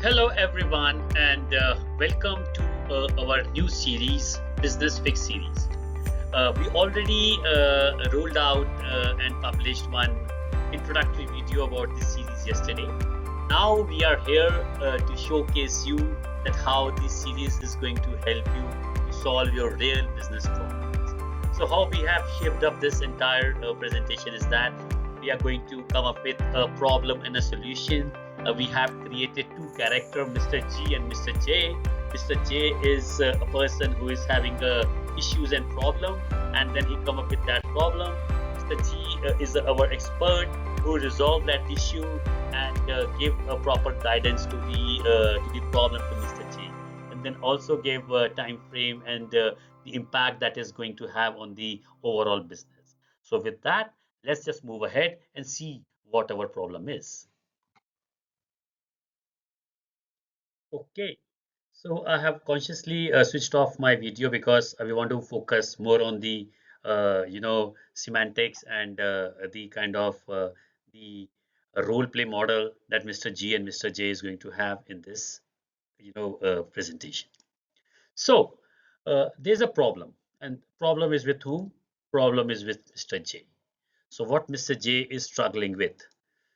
Hello, everyone, and welcome to our new series, Business Fix series. We already rolled out and published one introductory video about this series yesterday. Now we are here to showcase you that how this series is going to help you to solve your real business problems. So how we have shaped up this entire presentation is that we are going to come up with a problem and a solution. We have created two characters, Mr. G and Mr. J. Mr. J is a person who is having issues and problem, and then he come up with that problem. Mr. G is our expert who resolve that issue and give a proper guidance to the problem to Mr. J, and then also give a time frame and the impact that is going to have on the overall business. So with that, let's just move ahead and see what our problem is. Okay, so I have consciously switched off my video because we want to focus more on the semantics and the kind of the role play model that Mr. G and Mr. J is going to have in this presentation. So there's a problem, and problem is with whom? Problem is with Mr. J. So what Mr. J is struggling with?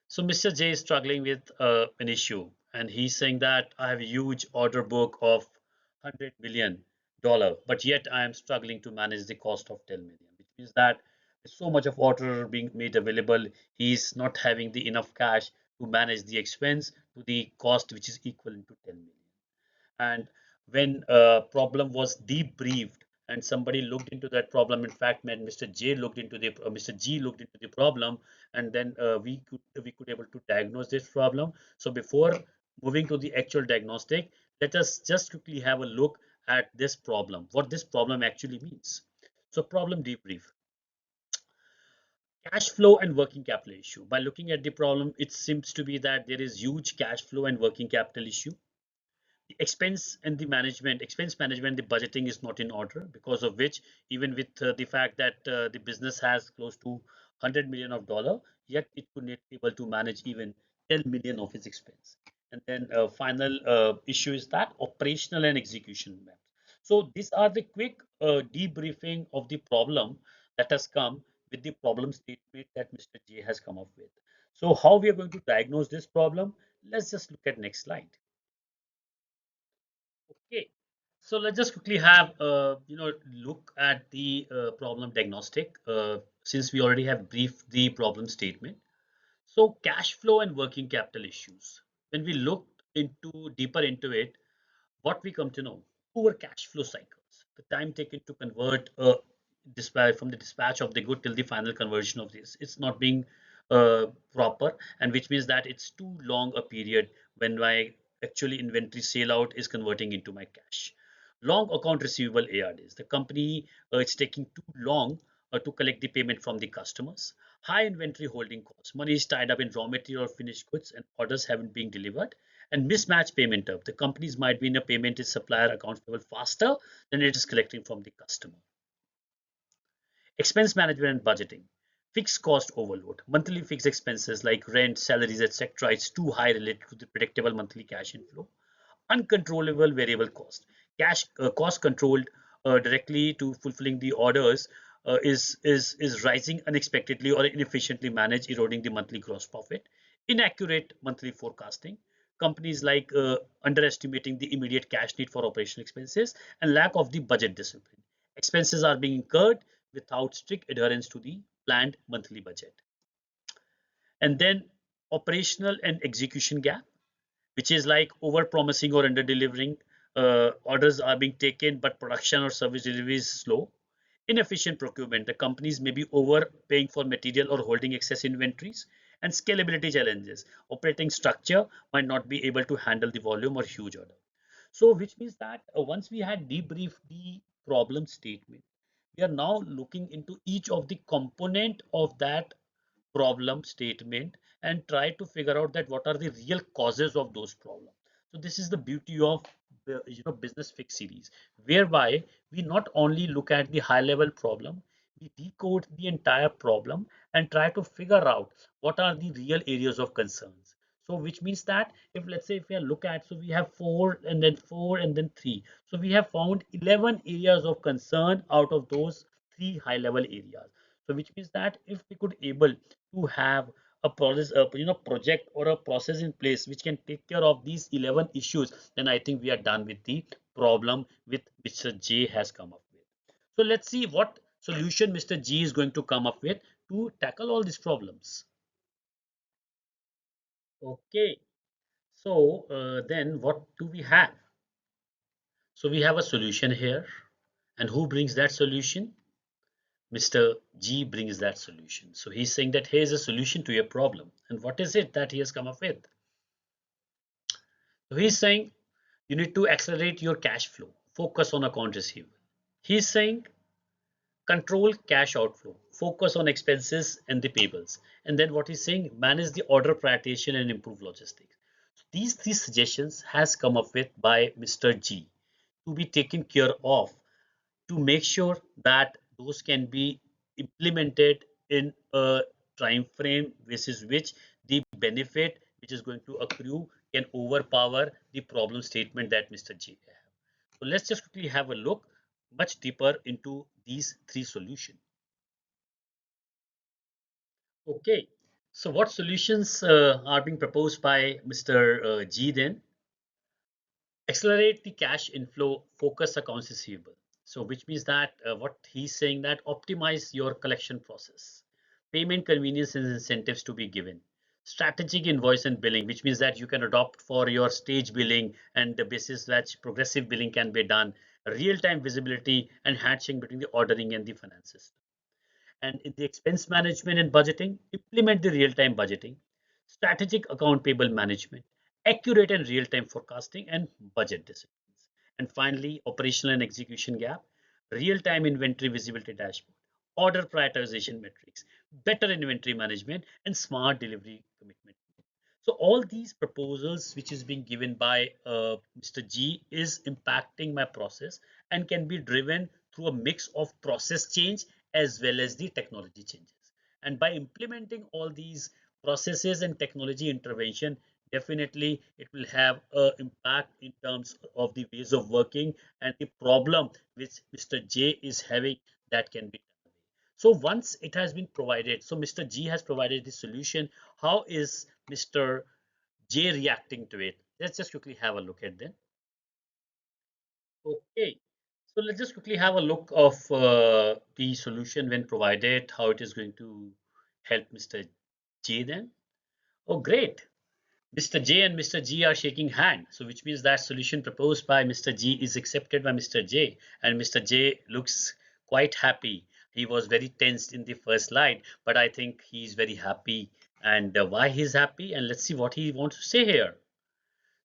So Mr. J is struggling with an issue, and he's saying that I have a huge order book of $100 million, but yet I am struggling to manage the cost of 10 million, which means that there's so much of order being made available. He's not having the enough cash to manage the expense to the cost, which is equivalent to 10 million. And when a problem was debriefed and somebody looked into that problem, in fact, when Mr. G looked into the problem, and then we could able to diagnose this problem. So before moving to the actual diagnostic, let us just quickly have a look at this problem, what this problem actually means. So problem debrief: cash flow and working capital issue. By looking at the problem, it seems to be that there is huge cash flow and working capital issue. The expense management, the budgeting is not in order, because of which, even with the fact that the business has close to 100 million of dollar, yet it could not able to manage even 10 million of its expense. And then final issue is that operational and execution maps. So these are the quick debriefing of the problem that has come with the problem statement that Mr. J has come up with. So how we are going to diagnose this problem? Let's just look at next slide. Okay, so let's just quickly have look at the problem diagnostic, since we already have briefed the problem statement. So cash flow and working capital issues. When we look into deeper into it, what we come to know: poor cash flow cycles, the time taken to convert dispatch from the dispatch of the good till the final conversion of this, it's not being proper, and which means that it's too long a period when my actually inventory sale out is converting into my cash. Long account receivable AR days, the company it's taking too long to collect the payment from the customers. High inventory holding costs, money is tied up in raw material or finished goods and orders haven't been delivered. And mismatch payment term, the companies might be in a payment is supplier accounts payable faster than it is collecting from the customer. Expense management and budgeting. Fixed cost overload. Monthly fixed expenses like rent, salaries, etc. is too high related to the predictable monthly cash inflow. Uncontrollable variable cost. Cash cost controlled directly to fulfilling the orders is rising unexpectedly or inefficiently managed, eroding the monthly gross profit. Inaccurate monthly forecasting. Companies like underestimating the immediate cash need for operational expenses, and lack of the budget discipline. Expenses are being incurred without strict adherence to the planned monthly budget. And then operational and execution gap, which is like over promising or under delivering. Orders are being taken, but production or service delivery is slow. Inefficient procurement, the companies may be overpaying for material or holding excess inventories. And scalability challenges, operating structure might not be able to handle the volume or huge order. So which means that once we had debriefed the problem statement, we are now looking into each of the component of that problem statement and try to figure out that what are the real causes of those problems. So this is the beauty of the business fix series, whereby we not only look at the high level problem, we decode the entire problem and try to figure out what are the real areas of concerns. So which means that if let's say if we look at, so we have four and then three. So we have found 11 areas of concern out of those three high level areas. So which means that if we could able to have a process, project or a process in place which can take care of these 11 issues, then I think we are done with the problem with Mr. J has come up with. So let's see what solution Mr. G is going to come up with to tackle all these problems. Okay, so then what do we have? So we have a solution here, and who brings that solution? Mr. G brings that solution. So he's saying that here's a solution to your problem. And what is it that he has come up with? So he's saying you need to accelerate your cash flow, focus on account receivable. He's saying control cash outflow, focus on expenses and the payables. And then what he's saying, manage the order prioritization and improve logistics. So these three suggestions has come up with by Mr. G to be taken care of to make sure that those can be implemented in a time frame basis which the benefit which is going to accrue can overpower the problem statement that Mr. J has. So let's just quickly have a look much deeper into these three solutions. Okay, so what solutions are being proposed by Mr. G then? Accelerate the cash inflow, focus accounts receivable. So which means that what he's saying that optimize your collection process, payment convenience and incentives to be given, strategic invoice and billing, which means that you can adopt for your stage billing and the basis that progressive billing can be done, real-time visibility and hatching between the ordering and the finances. And in the expense management and budgeting, implement the real-time budgeting, strategic account payable management, accurate and real-time forecasting, and budget disciplines. And finally, operational and execution gap, real-time inventory visibility dashboard, order prioritization metrics, better inventory management, and smart delivery commitment. So all these proposals which is being given by Mr. G is impacting my process and can be driven through a mix of process change as well as the technology changes. And by implementing all these processes and technology intervention, definitely it will have an impact in terms of the ways of working and the problem which Mr. J is having that can be. So once it has been provided, so Mr. G has provided the solution. How is Mr. J reacting to it? Let's just quickly have a look at that. Okay. So let's just quickly have a look of the solution when provided, how it is going to help Mr. J then. Oh, great. Mr. J and Mr. G are shaking hands, so which means that solution proposed by Mr. G is accepted by Mr. J, and Mr. J looks quite happy. He was very tensed in the first slide, but I think he's very happy. And why he's happy? And let's see what he wants to say here.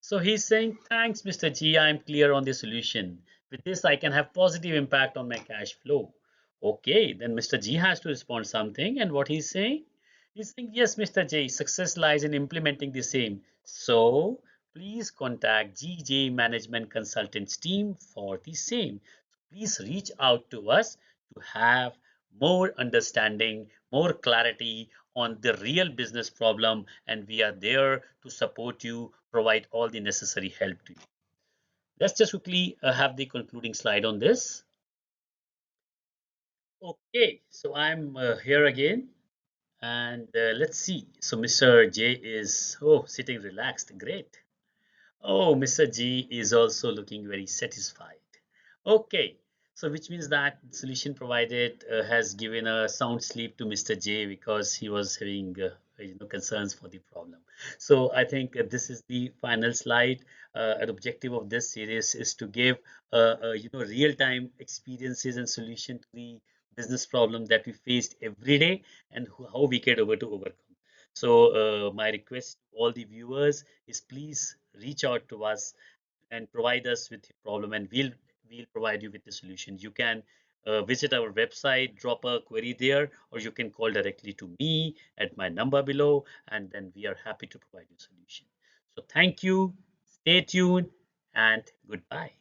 So he's saying, thanks, Mr. G, I'm clear on the solution. With this, I can have positive impact on my cash flow. Okay, then Mr. G has to respond something. And what he's saying? He's saying, yes, Mr. J, success lies in implementing the same. So please contact GJ Management Consultants team for the same. Please reach out to us to have more understanding, more clarity on the real business problem, and we are there to support you, provide all the necessary help to you. Let's just quickly have the concluding slide on this. Okay, so I'm here again, and let's see. So Mr. J is sitting relaxed. Great. Oh, Mr. G is also looking very satisfied. Okay, so which means that solution provided has given a sound sleep to Mr. J because he was having concerns for the problem. So I think this is the final slide. An objective of this series is to give real-time experiences and solution to the business problem that we faced every day and how we can overcome. So my request to all the viewers is please reach out to us and provide us with your problem, and we'll provide you with the solution. You can visit our website, drop a query there, or you can call directly to me at my number below, and then we are happy to provide you a solution. So thank you, stay tuned, and goodbye.